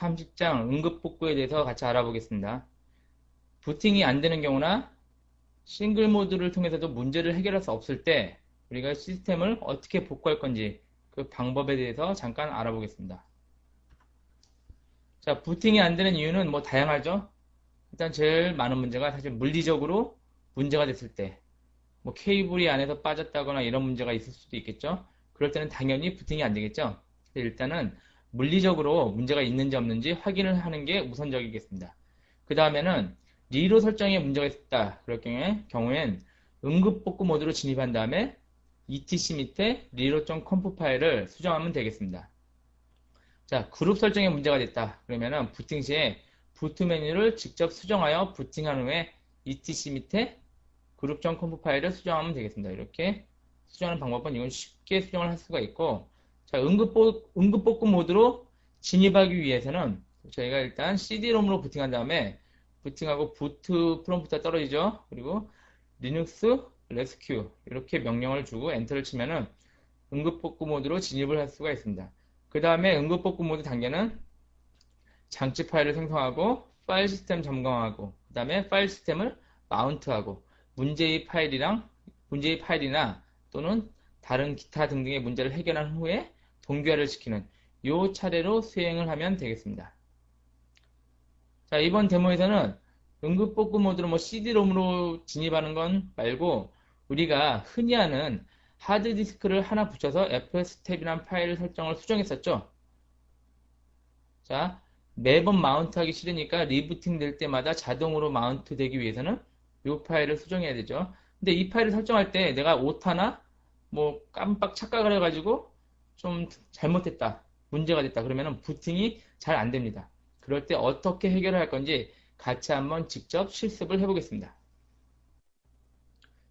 30장 응급복구에 대해서 같이 알아보겠습니다. 부팅이 안 되는 경우나 싱글 모드를 통해서도 문제를 해결할 수 없을 때 우리가 시스템을 어떻게 복구할 건지 그 방법에 대해서 잠깐 알아보겠습니다. 자, 부팅이 안 되는 이유는 뭐 다양하죠. 일단 제일 많은 문제가 사실 물리적으로 문제가 됐을 때, 뭐 케이블이 안에서 빠졌다거나 이런 문제가 있을 수도 있겠죠. 그럴 때는 당연히 부팅이 안 되겠죠. 일단은 물리적으로 문제가 있는지 없는지 확인을 하는 게 우선적이겠습니다. 그 다음에는 리로 설정에 문제가 있었다. 그럴 경우엔 응급복구 모드로 진입한 다음에 etc 밑에 reload.conf 파일을 수정하면 되겠습니다. 자, 그룹 설정에 문제가 됐다. 그러면은 부팅 시에 부트 메뉴를 직접 수정하여 부팅한 후에 etc 밑에 group.conf 파일을 수정하면 되겠습니다. 이렇게 수정하는 방법은 이건 쉽게 수정을 할 수가 있고, 자, 응급복구 모드로 진입하기 위해서는 저희가 일단 cd-rom으로 부팅한 다음에 부팅하고 부트 프롬프트가 떨어지죠. 그리고 리눅스 레스큐 이렇게 명령을 주고 엔터를 치면은 응급복구 모드로 진입을 할 수가 있습니다. 그 다음에 응급복구 모드 단계는 장치 파일을 생성하고 파일 시스템 점검하고 그 다음에 파일 시스템을 마운트하고 문제의 파일이나 또는 다른 기타 등등의 문제를 해결한 후에 동기화를 시키는 요 차례로 수행을 하면 되겠습니다. 자, 이번 데모에서는 응급복구 모드로 뭐 CD-ROM으로 진입하는 건 말고 우리가 흔히 하는 하드디스크를 하나 붙여서 fstab이라는 파일 설정을 수정했었죠. 자, 매번 마운트하기 싫으니까 리부팅 될 때마다 자동으로 마운트 되기 위해서는 이 파일을 수정해야 되죠. 근데 이 파일을 설정할 때 내가 오타나 뭐 깜빡 착각을 해가지고 좀 잘못했다, 문제가 됐다 그러면은 부팅이 잘 안 됩니다. 그럴 때 어떻게 해결할 건지 같이 한번 직접 실습을 해보겠습니다.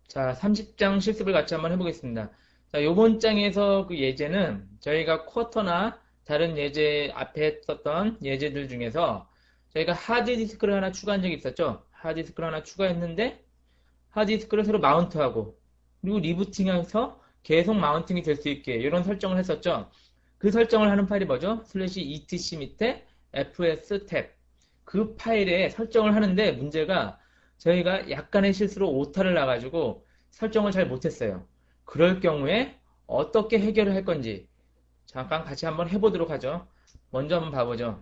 자, 30장 실습을 같이 한번 해보겠습니다. 자, 요번 장에서 그 예제는 저희가 쿼터나 다른 예제 앞에 썼던 예제들 중에서 저희가 하드디스크를 하나 추가한 적이 있었죠. 하드디스크를 하나 추가했는데 하드디스크를 새로 마운트하고 그리고 리부팅해서 계속 마운팅이 될 수 있게 이런 설정을 했었죠. 그 설정을 하는 파일이 뭐죠? etc 밑에 fstab 그 파일에 설정을 하는데 문제가 저희가 약간의 실수로 오타를 나가지고 설정을 잘 못했어요. 그럴 경우에 어떻게 해결을 할 건지 잠깐 같이 한번 해보도록 하죠. 먼저 한번 봐보죠.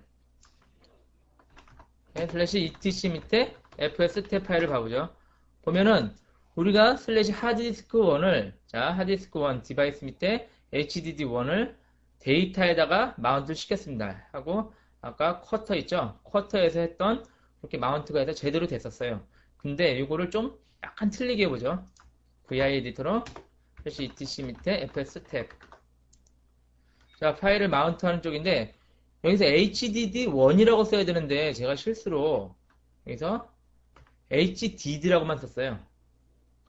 슬래시 etc 밑에 fstab 파일을 봐보죠. 보면은 우리가 슬래시 하드디스크 1을 자 하드디스크 1 디바이스 밑에 HDD1을 데이터에다가 마운트를 시켰습니다. 하고 아까 쿼터 있죠? 쿼터에서 했던 이렇게 마운트가 해서 제대로 됐었어요. 근데 이거를 좀 약간 틀리게 해보죠. VI 에디터로 슬래시 etc 밑에 fstab 자 파일을 마운트하는 쪽인데 여기서 HDD1이라고 써야 되는데 제가 실수로 여기서 HDD라고만 썼어요.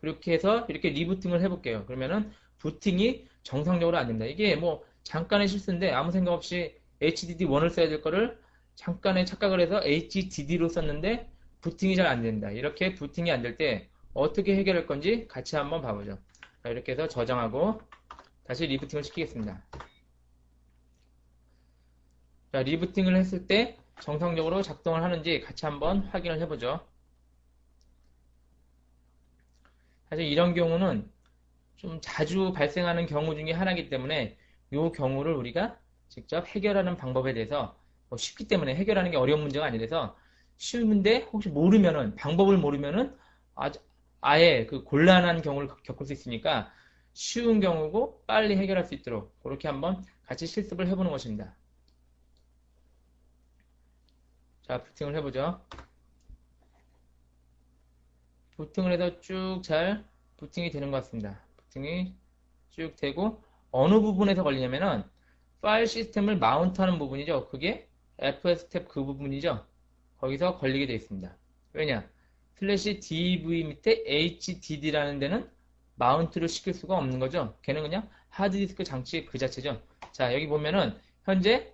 그렇게 해서 이렇게 리부팅을 해볼게요. 그러면은 부팅이 정상적으로 안 됩니다. 이게 뭐 잠깐의 실수인데 아무 생각 없이 HDD1을 써야 될 거를 잠깐의 착각을 해서 HDD로 썼는데 부팅이 잘 안 된다. 이렇게 부팅이 안 될 때 어떻게 해결할 건지 같이 한번 봐보죠. 자, 이렇게 해서 저장하고 다시 리부팅을 시키겠습니다. 자, 리부팅을 했을 때 정상적으로 작동을 하는지 같이 한번 확인을 해보죠. 사실 이런 경우는 좀 자주 발생하는 경우 중에 하나이기 때문에 이 경우를 우리가 직접 해결하는 방법에 대해서 뭐 쉽기 때문에 해결하는 게 어려운 문제가 아니라서 쉬운데 혹시 모르면은 방법을 모르면은 아예 그 곤란한 경우를 겪을 수 있으니까 쉬운 경우고 빨리 해결할 수 있도록 그렇게 한번 같이 실습을 해보는 것입니다. 자, 부팅을 해보죠. 부팅을 해서 쭉 잘 부팅이 되는 것 같습니다. 부팅이 쭉 되고 어느 부분에서 걸리냐면은 파일 시스템을 마운트하는 부분이죠. 그게 fstab 그 부분이죠. 거기서 걸리게 되어 있습니다. 왜냐? 슬래시 dv 밑에 HDD라는 데는 마운트를 시킬 수가 없는 거죠. 걔는 그냥 하드디스크 장치 그 자체죠. 자, 여기 보면은 현재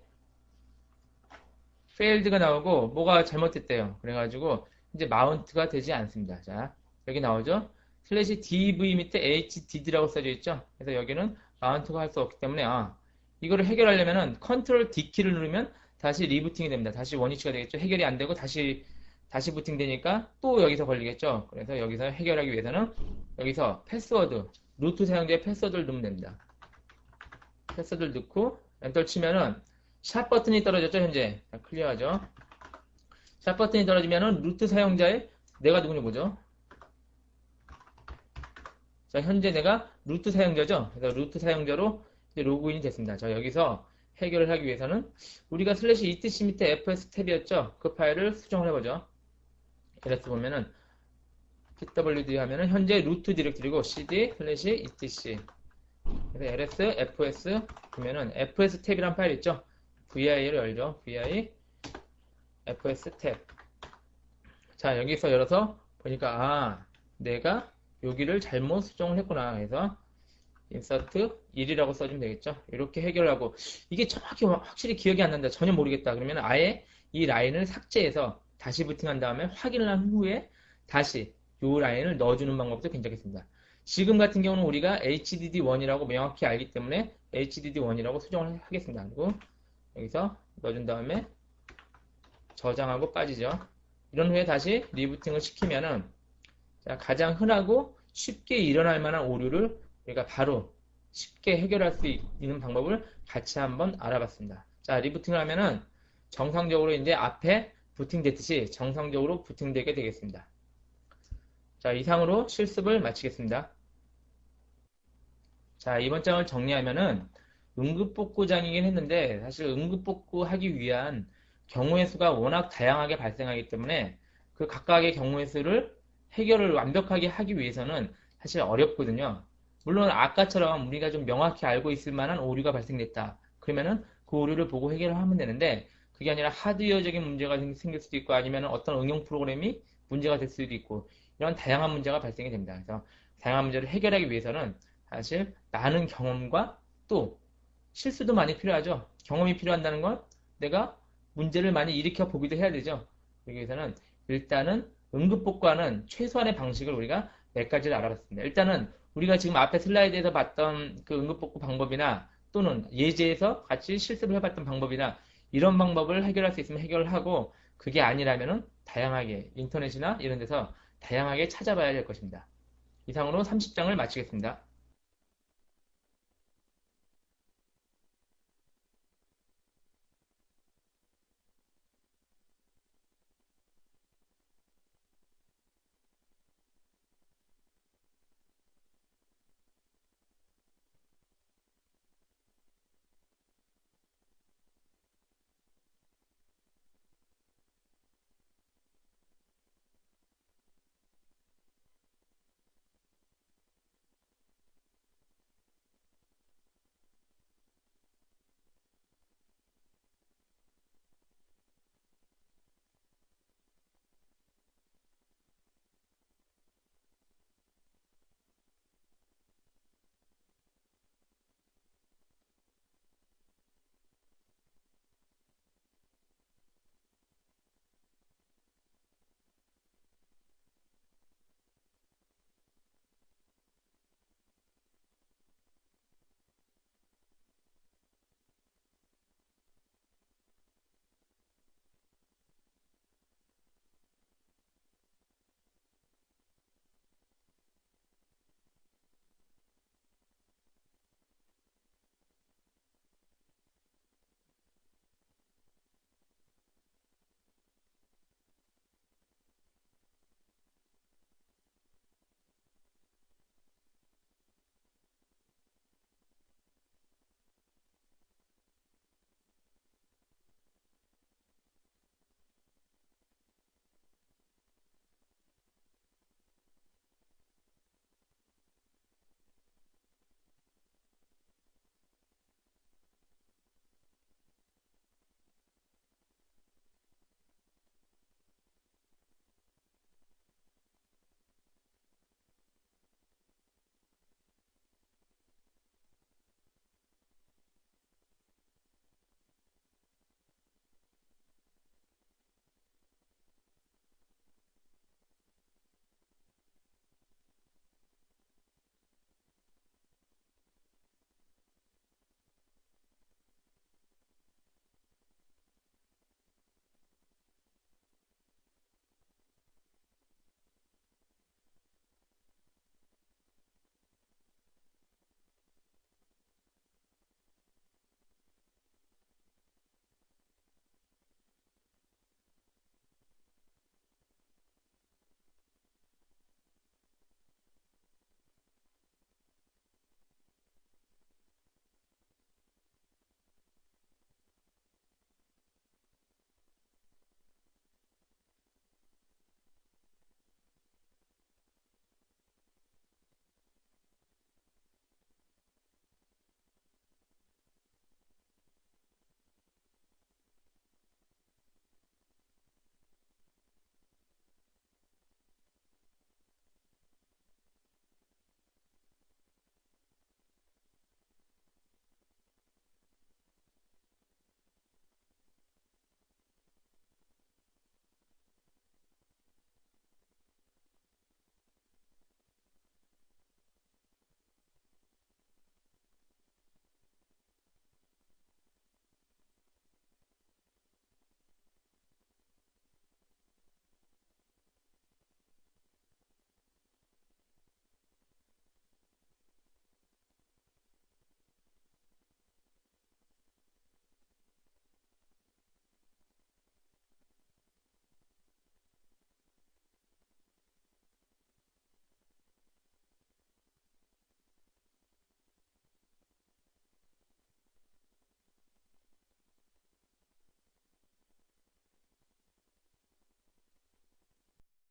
failed가 나오고 뭐가 잘못됐대요. 그래가지고 이제 마운트가 되지 않습니다. 자, 여기 나오죠. 슬래시 dv 밑에 HDD라고 써져 있죠. 그래서 여기는 마운트가 할 수 없기 때문에 이거를 해결하려면은 컨트롤 D키를 누르면 다시 리부팅이 됩니다. 다시 원위치가 되겠죠. 해결이 안 되고 다시 부팅 되니까 또 여기서 걸리겠죠. 그래서 여기서 해결하기 위해서는 여기서 패스워드, 루트 사용자의 패스워드를 넣으면 됩니다. 패스워드를 넣고 엔터 치면은 샵 버튼이 떨어졌죠. 현재 자, 클리어하죠. 샵 버튼이 떨어지면은 루트 사용자의 내가 누구냐 보죠. 자, 현재 내가 루트 사용자죠. 그래서 루트 사용자로 이제 로그인이 됐습니다. 자, 여기서 해결을 하기 위해서는 우리가 슬래시 etc 밑에 fs 탭이었죠. 그 파일을 수정을 해보죠. ls 보면은 pwd 하면은 현재 루트 디렉터리고 cd 슬래시 etc 그래서 ls fs 보면은 fs 탭이란 파일 있죠. vi를 열죠. vi fs 탭. 자, 여기서 열어서 보니까 아, 내가 여기를 잘못 수정을 했구나. 그래서 insert 1이라고 써주면 되겠죠. 이렇게 해결하고 이게 정확히 확실히 기억이 안 난다. 전혀 모르겠다. 그러면 아예 이 라인을 삭제해서 다시 부팅한 다음에 확인을 한 후에 다시 이 라인을 넣어주는 방법도 괜찮겠습니다. 지금 같은 경우는 우리가 HDD1이라고 명확히 알기 때문에 HDD1이라고 수정을 하겠습니다. 그리고 여기서 넣어준 다음에 저장하고 빠지죠. 이런 후에 다시 리부팅을 시키면은 자, 가장 흔하고 쉽게 일어날 만한 오류를 우리가 바로 쉽게 해결할 수 있는 방법을 같이 한번 알아봤습니다. 자, 리부팅을 하면은 정상적으로 이제 앞에 부팅됐듯이 정상적으로 부팅되게 되겠습니다. 자, 이상으로 실습을 마치겠습니다. 자, 이번 장을 정리하면은 응급복구장이긴 했는데 사실 응급복구하기 위한 경우의 수가 워낙 다양하게 발생하기 때문에 그 각각의 경우의 수를 해결을 완벽하게 하기 위해서는 사실 어렵거든요. 물론 아까처럼 우리가 좀 명확히 알고 있을 만한 오류가 발생됐다. 그러면은 그 오류를 보고 해결을 하면 되는데 그게 아니라 하드웨어적인 문제가 생길 수도 있고 아니면 어떤 응용 프로그램이 문제가 될 수도 있고 이런 다양한 문제가 발생이 됩니다. 그래서 다양한 문제를 해결하기 위해서는 사실 많은 경험과 또 실수도 많이 필요하죠. 경험이 필요한다는 건 내가 문제를 많이 일으켜 보기도 해야 되죠. 그러기 위해서는 일단은 응급복구하는 최소한의 방식을 우리가 몇 가지를 알아봤습니다. 일단은 우리가 지금 앞에 슬라이드에서 봤던 그 응급복구 방법이나 또는 예제에서 같이 실습을 해봤던 방법이나 이런 방법을 해결할 수 있으면 해결을 하고 그게 아니라면은 다양하게 인터넷이나 이런 데서 다양하게 찾아봐야 될 것입니다. 이상으로 30장을 마치겠습니다.